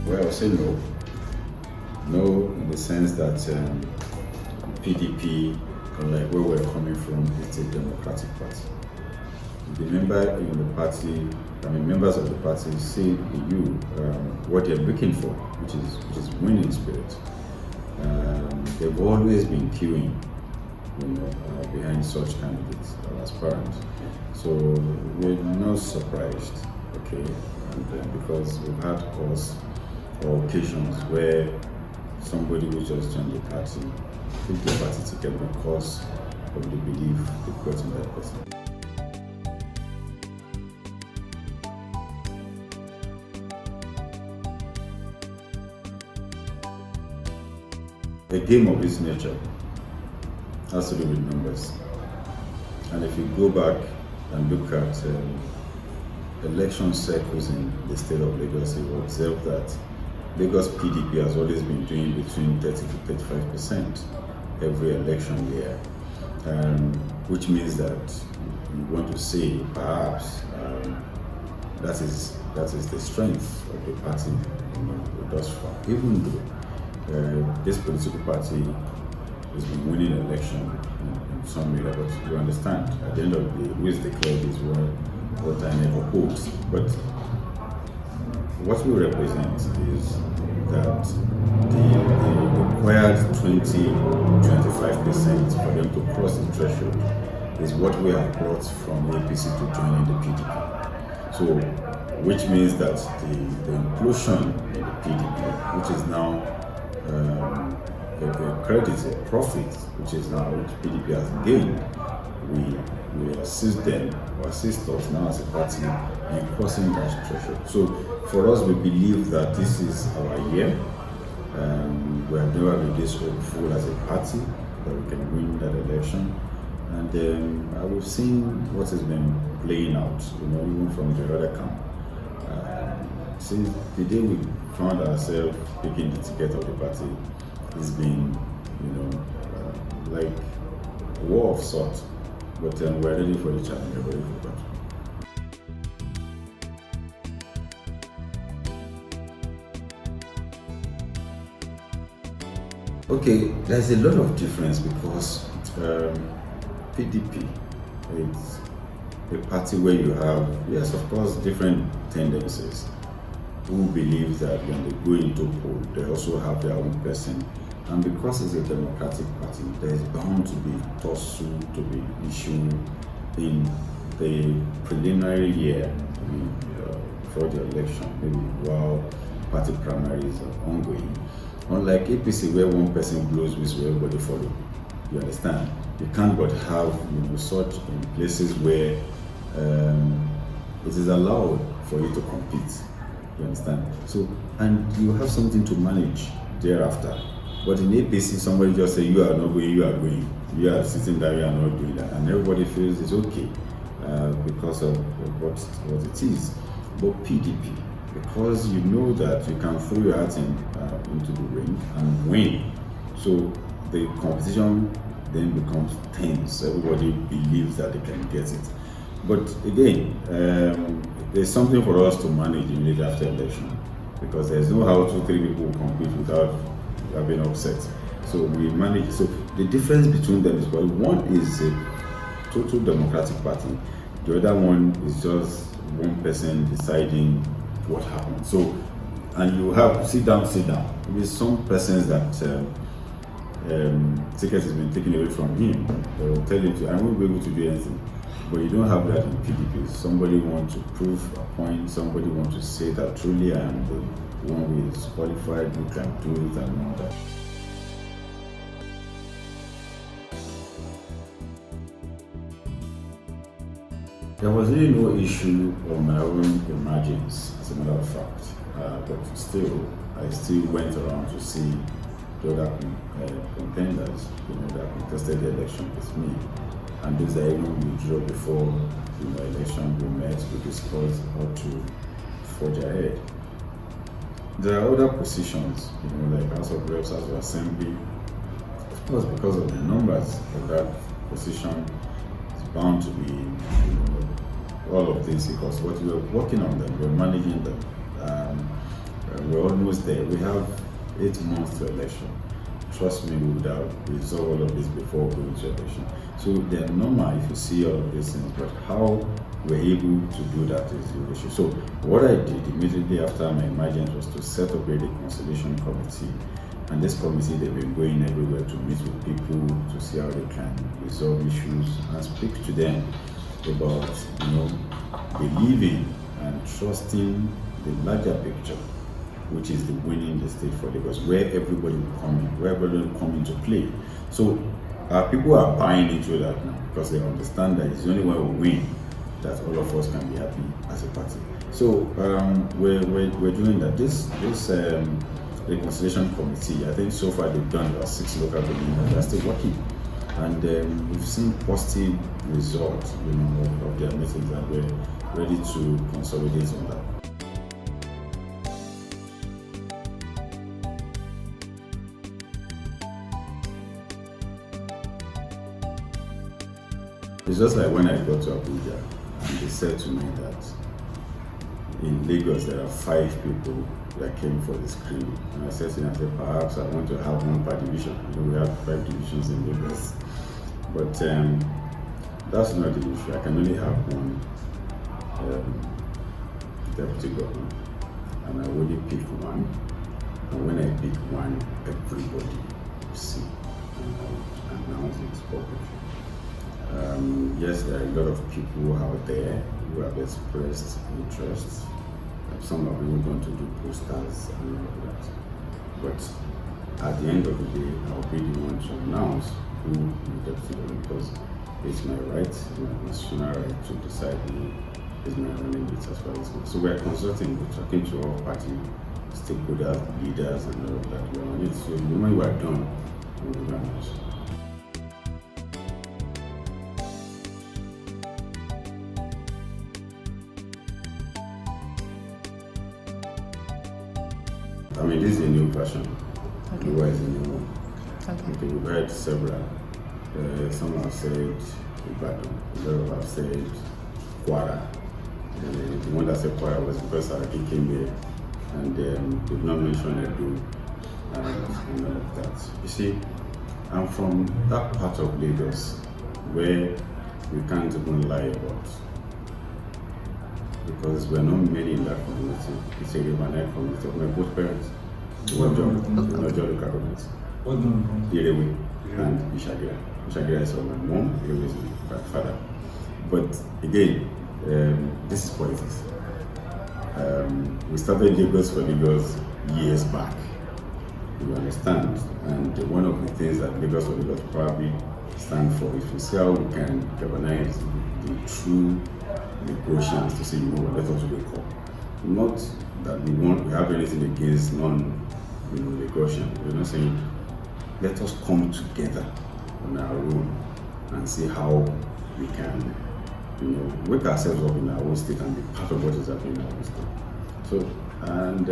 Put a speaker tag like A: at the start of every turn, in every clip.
A: Well, I would say no. No, in the sense that PDP, like where we're coming from, is a democratic party. The member in the party, members of the party say to you what they're looking for, which is winning spirit. They've always been queuing, behind such candidates as parents. So we're not surprised, okay, and because we've had calls or occasions where somebody who just joined the party took the party ticket because of the belief they got in that person. A game of this nature has to do with numbers. And if you go back and look at election cycles in the state of Lagos, you will observe that Lagos PDP has always been doing between 30 to 35% every election year, which means that you want to say perhaps that is the strength of the party thus far, even though this political party has been winning election in some area, but you understand, at the end of the day, who is declared is what I never votes. But what we represent is that the required 20-25% for them to cross the threshold is what we have brought from APC to joining the PDP. So, which means that the inclusion in the PDP, which is now the credit, a profit, which is now which PDP has gained, we assist them or assist us now as a party in crossing that threshold. So for us, we believe that this is our year. We have never been this hopeful as a party that we can win that election, and we've seen what has been playing out, even from the other camp. Since the day we found ourselves picking the ticket of the party, it's been, like a war of sorts. But we're ready for the challenge, we're ready for that. Okay, there's a lot of difference because PDP, it's a party where you have, yes, of course, different tendencies. Who believe that when they go into poll, they also have their own person. And because it's a democratic party, there is bound to be tussle, to be issue in the preliminary year, before the election, maybe while party primaries are ongoing. Unlike APC, where one person blows whistle, everybody follow. You understand? You can't but have such in places where it is allowed for you to compete. You understand? So, and you have something to manage thereafter. But in APC, somebody just say, you are not going, you are going. You are sitting there, you are not doing that. And everybody feels it's okay because of what it is. But PDP, because you know that you can throw your hat into the ring and win. So the competition then becomes tense. Everybody believes that they can get it. But again, there's something for us to manage immediately after election, because there's no how 2-3 people will compete without having upset. So we manage. So the difference between them is, well, one is a total democratic party. The other one is just one person deciding what happened. So, and you have sit down. With some persons that ticket has been taken away from him, they will tell him, I won't be able to do anything. But you don't have that in PDP. Somebody wants to prove a point, somebody wants to say that truly I am the one who is qualified, who can do it and all that. There was really no issue on my own emergence, as a matter of fact. But still, I still went around to see the other contenders, that contested the election with me. And those that even withdrew before the election, we met, we discussed how to forge ahead. There are other positions, like House of Reps, House of Assembly. Of course, because of the numbers of that position, it's bound to be all of this, because what we're working on them, we're managing them. We all almost there. We have 8 months to election. Trust me, we would have resolved all of this before going to election. So they're normal if you see all of these things, but how we're able to do that is the issue. So what I did immediately after my emergence was to set up a reconciliation committee. And this committee, they've been going everywhere to meet with people to see how they can resolve issues and speak to them about, believing and trusting the larger picture, which is the winning the state for Lagos, where everybody will come into play. So people are buying into that now because they understand that it's the only way we win that all of us can be happy as a party. So we're doing that. This reconciliation committee, I think so far they've done about 6 local governments. They're still working, and we've seen positive results, of their meetings, and we're ready to consolidate on that. It's just like when I got to Abuja and they said to me that in Lagos there are 5 people that came for the screening. And I said to them, perhaps I want to have 1 per division. We have 5 divisions in Lagos. But that's not the issue. I can only have 1 deputy governor. And I only pick 1. And when I pick 1, everybody will see. And I will announce it publicly. Yes, there are a lot of people out there who have expressed interest. Some are even going to do posters and all of that. But at the end of the day, I'll be the one to announce who the deputy governor, because it's my right, my constitutional right to decide who is my running mate as far as it's. So we're consulting, we're talking to all party stakeholders, leaders, and all of that. We're on it. So the moment we are done, we'll announce. I mean, this is a new version. Okay. The is a new one. Okay. We've heard several. Some have said Ibadan, others have said Kwara. The one that said Kwara was because Saraki came here, and they've not mentioned Edo and all of that. You see, I'm from that part of Lagos where we can't even lie about, because we're not many in that community. It's a Riverine community of my both parents. One job, not local government. Irewe and Ishagira. Ishagira is my mom, Irewe is my father. But again, this is politics. We started Lagos for Lagos years back. You understand? And one of the things that Lagos for Lagos probably stand for is to see how we can galvanize the true Lagosians to say, let us wake up. Not that we have anything against Lagosian. We're not saying let us come together on our own and see how we can, wake ourselves up in our own state and be part of what is happening in our own state. So, and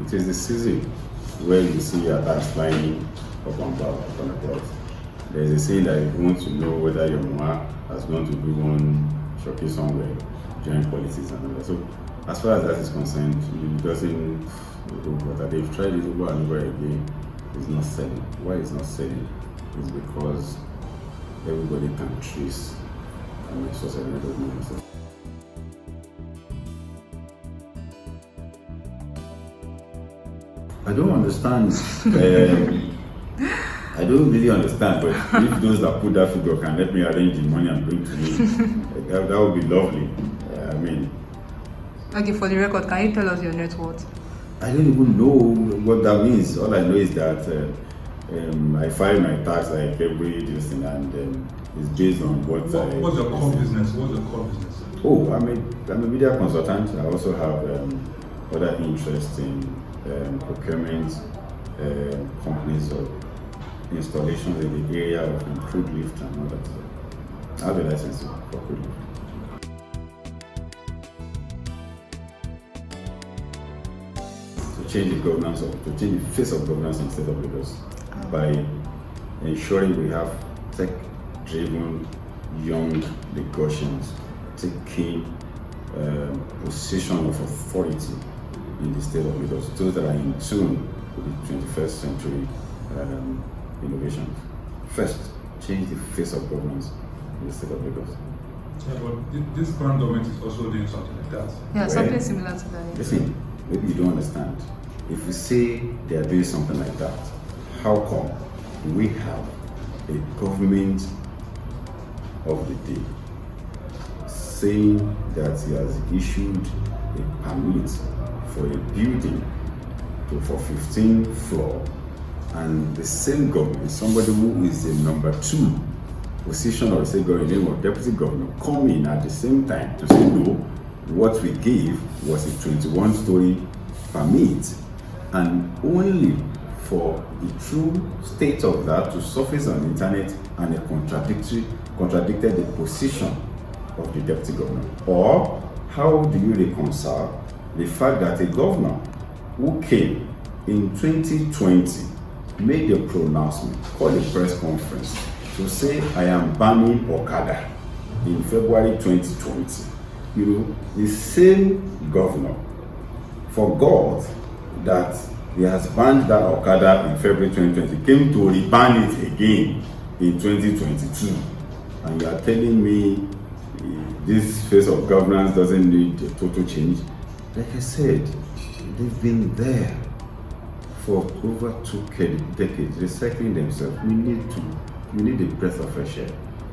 A: it is the season where you see attacks flying up and about. There's a saying that if you want to know whether your mama has gone to do one showcase somewhere, join politics and all that. So as far as that is concerned, it doesn't, but they've tried it over and over again, it's not selling. Why it's not selling is because everybody can trace my source and everybody. I don't understand. I don't really understand, but if those that put that figure can let me arrange the money and bring to me, that would be lovely.
B: Okay, for the record, can you tell us your net worth?
A: I don't even know what that means. All I know is that I file my tax like every thing, and it's based on what.
C: What's your core business? What's your core business?
A: Oh, I'm a media consultant. I also have other interests in procurement companies or installations in the area of crude lift and all that stuff. I have a license for crude lift. To change the face of governance in the state of Lagos by ensuring we have tech-driven young Lagosians taking position of authority in the state of Lagos, those that are in tune with the 21st century innovations. First, change the face of governance in the state of Lagos.
C: Yeah, but this current government is also doing something like that.
B: Yeah,
A: Well,
B: something similar to that. Yeah.
A: Listen, maybe you don't understand. If we say they are doing something like that, how come we have a government of the day saying that he has issued a permit for a building for 15th floor, and the same government, somebody who is the number 2 position of the state government, name of deputy governor, come in at the same time to say no, what we gave was a 21-story permit, and only for the true state of that to surface on the internet, and it contradicted the position of the deputy governor. Or how do you reconcile the fact that a governor who came in 2020 made a pronouncement, called a press conference to say I am banning Okada in February 2020? You know, the same governor forgot that he has banned that Okada in February 2020, came to re-ban it again in 2022, and you are telling me this phase of governance doesn't need a total change? Like I said, they've been there for over 2 decades, recycling themselves. We need a breath of fresh air.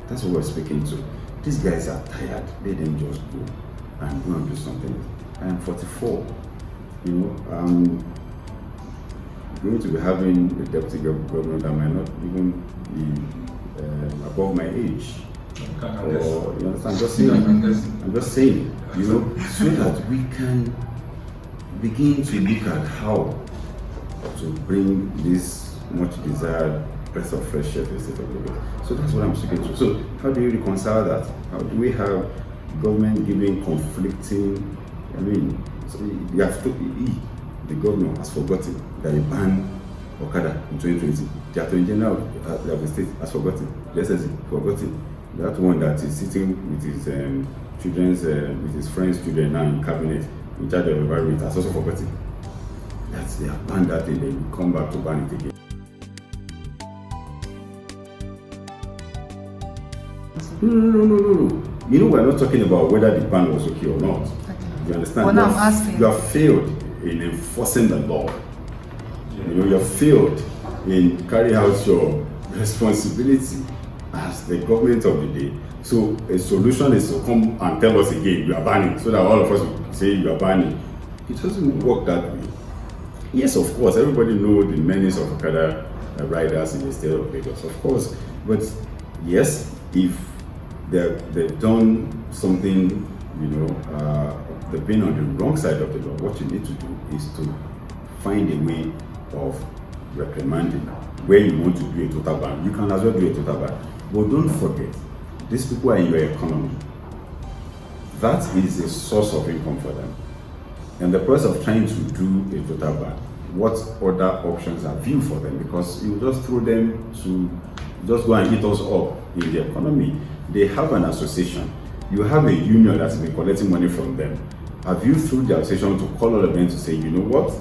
A: That's what we're speaking to. These guys are tired. Let them just go and do something. I am 44. You know, I'm going to be having a deputy governor that might not even be above my age. Or, you understand? I'm just saying, you know, so that we can begin to look at how to bring this much desired breath of fresh air to the state of Lagos. So that's what I'm speaking to. So how do you reconcile that? How do we have government giving conflicting? I mean, so you have to, the governor has forgotten that he banned Okada in 2020. The Attorney General of the state has forgotten. The SSC forgotten. That one that is sitting with his with his friends' children now in cabinet in charge of environment has also forgotten. That's they have banned that thing, they will come back to ban it again. No. You know, we're not talking about whether the ban was okay or not.
B: Okay.
A: You understand?
B: Well, now I'm asking.
A: You have failed in enforcing the law. You know, you have failed in carrying out your responsibility as the government of the day. So a solution is to come and tell us again, you are banning, so that all of us will say you are banning. It doesn't work that way. Yes, of course, everybody knows the menace of Okada riders in the state of Lagos, of course. But yes, if they've done something, you know, they've been on the wrong side of the law, what you need to do is to find a way of reprimanding. Where you want to do a total ban, you can as well do a total ban. But don't forget, these people are in your economy. That is a source of income for them. In the process of trying to do a total ban, what other options have you for them? Because you just throw them to just go and eat us up in the economy. They have an association. You have a union that's been collecting money from them. Have you, through the association, to call all of them to say, you know what,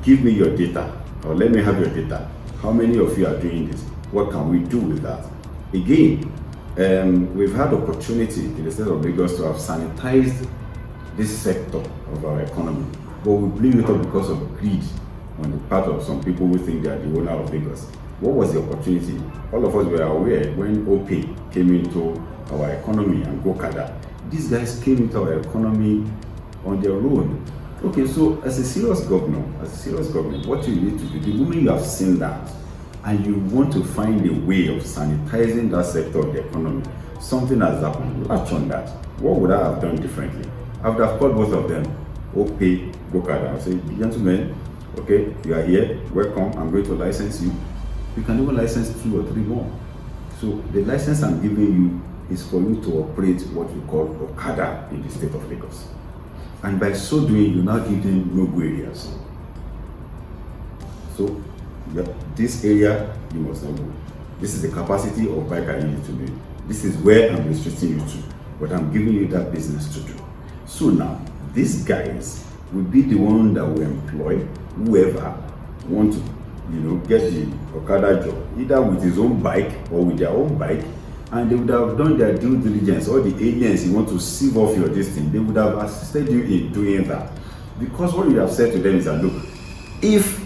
A: give me your data, or let me have your data. How many of you are doing this? What can we do with that? Again, we've had opportunity in the state of Lagos to have sanitized this sector of our economy, but we blew it up because of greed on the part of some people who think they are the owner of Lagos. What was the opportunity? All of us were aware when OP came into our economy and Gokada. These guys came into our economy on their own. Okay, so as a serious government, what you need to do, the moment you have seen that, and you want to find a way of sanitizing that sector of the economy, something has happened. Latch on that. What would I have done differently? I would have called both of them, OP, Gokada. I'll say, gentlemen, okay, you are here, welcome, I'm going to license you. You can even license 2 or 3 more. So the license I'm giving you is for you to operate what we call Okada in the state of Lagos. And by so doing, you now give them no-go areas. So this area, you must not go. This is the capacity of bike I need to do. This is where I'm restricting you to. But I'm giving you that business to do. So now, these guys will be the one that will employ whoever want to, get the Okada job, either with his own bike or with their own bike, and they would have done their due diligence. All the aliens you want to sieve off your destiny, they would have assisted you in doing that. Because what you have said to them is that, look, if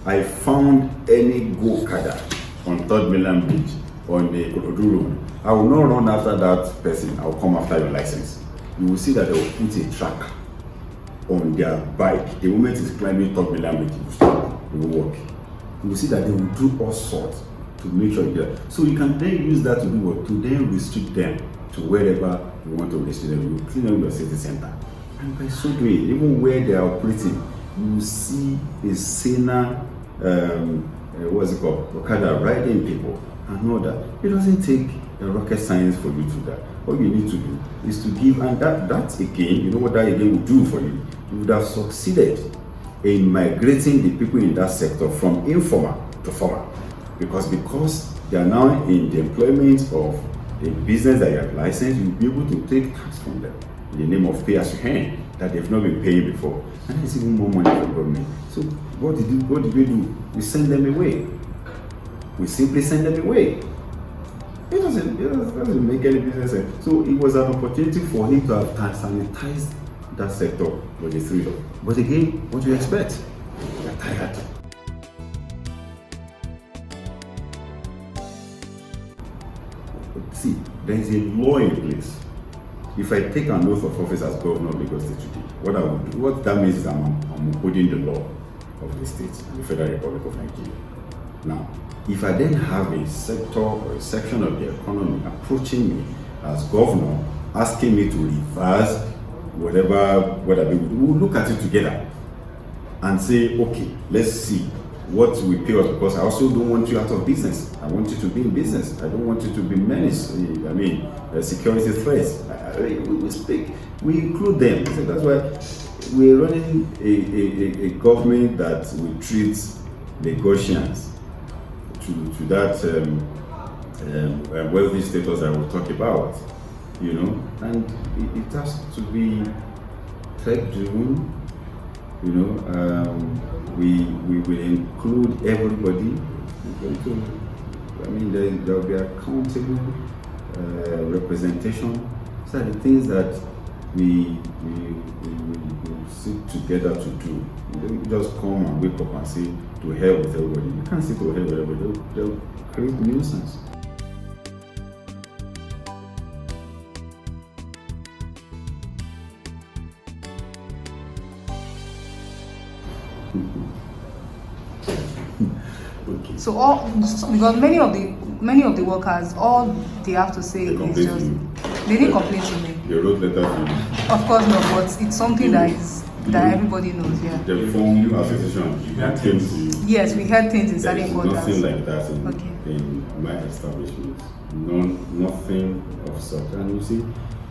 A: I found any go-Okada on 3rd Mainland Bridge on the Ikorodu Road, I will not run after that person. I will come after your license. You will see that they will put a track on their bike. The moment it's climbing 3rd Mainland Bridge, it will stop. They will walk. You will see that they will do all sorts to make sure you get it. So you can then use that to do what? To then restrict them to wherever you want to restrict them. You clean up your city center. And by so doing, even where they are operating, you will see a saner, Okada riding people and all that. It doesn't take a rocket science for you to do that. All you need to do is to give, and that again, you know what that again will do for you? You would have succeeded in migrating the people in that sector from informal to formal. Because they are now in the employment of a business that you have licensed, you'll be able to take tax from them in the name of pay as you earn that they've not been paying before. And it's even more money for the government. So what did we do? We send them away. We simply send them away. It doesn't make any business sense. So it was an opportunity for him to have sanitized that sector with the freedom. But again, what do you expect? They're tired. See, there is a law in place. If I take an oath of office as governor of Lagos State today, what that means is I'm upholding the law of the state, the Federal Republic of Nigeria. Now, if I then have a sector or a section of the economy approaching me as governor, asking me to reverse whatever we will look at it together and say, okay, let's see what we pay us, because I also don't want you out of business. I want you to be in business. I don't want you to be menaced. Security threats. We speak, we include them. So that's why we're running a government that will treat Lagosians to that wealthy status I will talk about, and it has to be tech-driven. We will include everybody. There will be accountable representation. So the things that we sit together to do. You don't just come and wake up and say to hell with everybody. You can't say to hell with everybody. They'll create nuisance.
B: Okay. So because many of the workers, all they have to say is just they didn't complain to me.
A: They wrote letter to you.
B: Of course not, but it's something that everybody knows. Yeah.
A: The form association came to you.
B: Yes, we had things in certain quarters.
A: Nothing like that in my establishment. Nothing of such. And you see,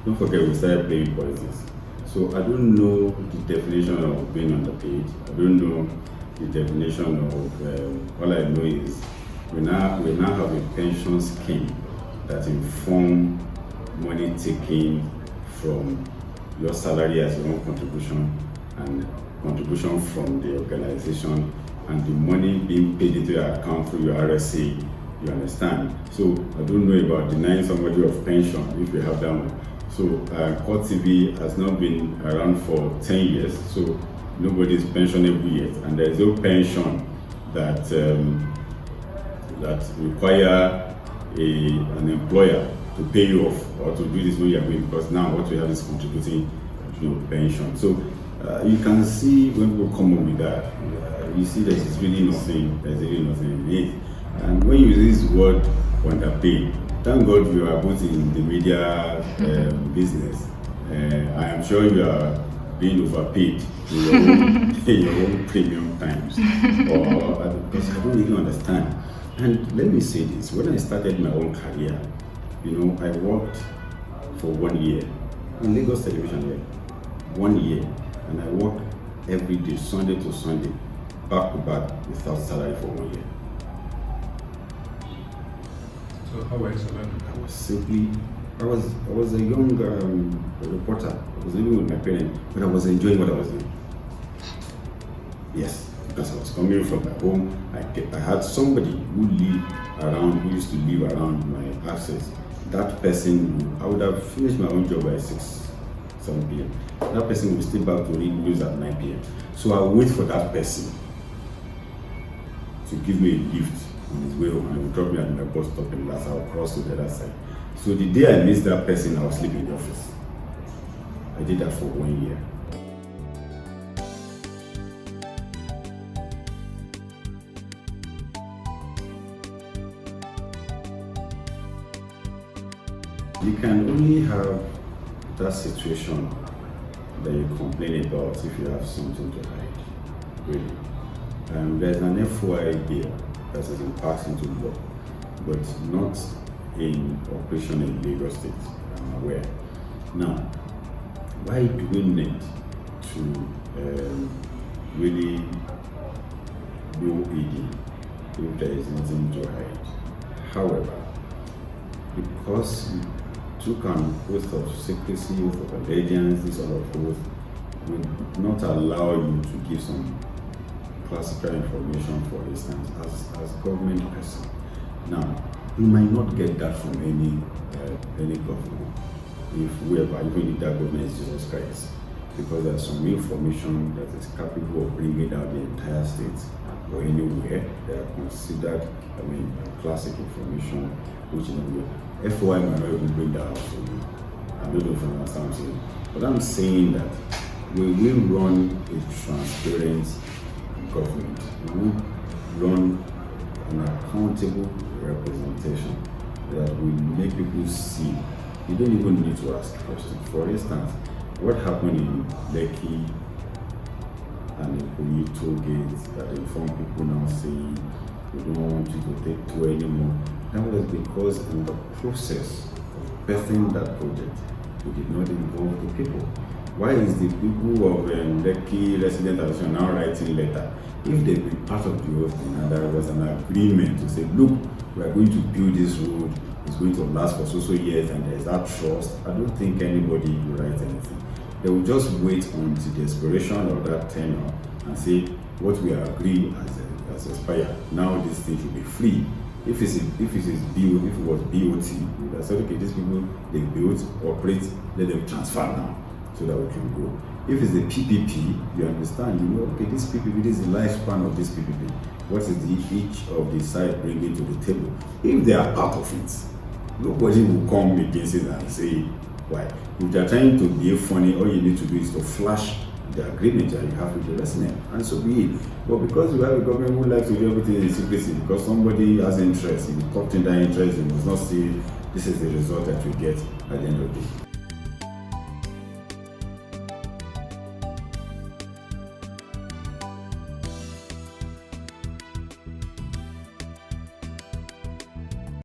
A: don't forget we started playing politics. So I don't know the definition of being underpaid. I don't know the definition of all I know is we now have a pension scheme that inform money taken from your salary as your own contribution and contribution from the organization and the money being paid into your account through your RSA. You understand? So I don't know about denying somebody of pension if you have that one. So Court TV has not been around for 10 years, so nobody is pensionable yet, and there is no pension that that require an employer to pay you off or to do this when you are going, because now what we have is contributing to your pension. So you can see when people come up with that, you see that there's really nothing in it. And when you use the word underpaid, thank God you are both in the media business. I am sure you are being overpaid in your own premium times. Because I don't really understand. And let me say this, when I started my own career, I worked for 1 year on Lagos television here. 1 year. And I worked every day, Sunday to Sunday, back to back, without salary for 1 year.
C: So how were you surviving?
A: I was a young reporter. I was living with my parents, but I was enjoying what I was doing. Yes, because I was coming from my home. I had somebody who used to live around my access. That person, I would have finished my own job by 6, 7 p.m. That person will stay back to read news at 9 p.m. So I wait for that person to give me a lift on his way home, and he will drop me at my bus stop, and that's how I'll cross to the other side. So the day I missed that person, I was sleeping in the office. I did that for 1 year. You can only have that situation that you complain about if you have something to hide, really. There's an FOI bill that has been passed into law, but not in operation in Lagos State, I'm aware. Now, why do we need to really do ED if there is nothing to hide? However, because we took an oath of secrecy, oath of allegiance, this sort of oath would not allow you to give some classified information, for instance, as government person. Now, you might not get that from any government, if whoever, even if that government is Jesus Christ, because there's some information that is capable of bringing out the entire state or anywhere that are considered, classic information, which FOI might not even bring that out for you. I don't know if you understand what I'm saying. But I'm saying that we will run a transparent government. We will run an accountable representation that will make people see. You don't even need to ask questions. For instance, what happened in Lekki and in Oyi toll gates that inform people now saying we don't want you to take tour anymore? That was because in the process of birthing that project, we did not involve the people. Why is the people of Lekki resident association now writing letter? If they've been part of the whole thing and there was an agreement to say, look, we are going to build this road, it's going to last for so years, and there's that trust, I don't think anybody will write anything. They will just wait until the expiration of that tenure and say, what we agree as expired, now this thing should be free. If it was BOT, we would have said, okay, these people, they build, operate, let them transfer now so that we can go. If it's the PPP, you understand, you know, okay, this PPP, this is the lifespan of this PPP. What is each of the side bringing to the table? If they are part of it, nobody will come against it and say, why? If they are trying to be funny, all you need to do is to flash the agreement that you have with the resident, and so be it. But because we have a government who likes to do everything in secrecy, because somebody has interest, if you in that interest, you must not see this is the result that we get at the end of the day.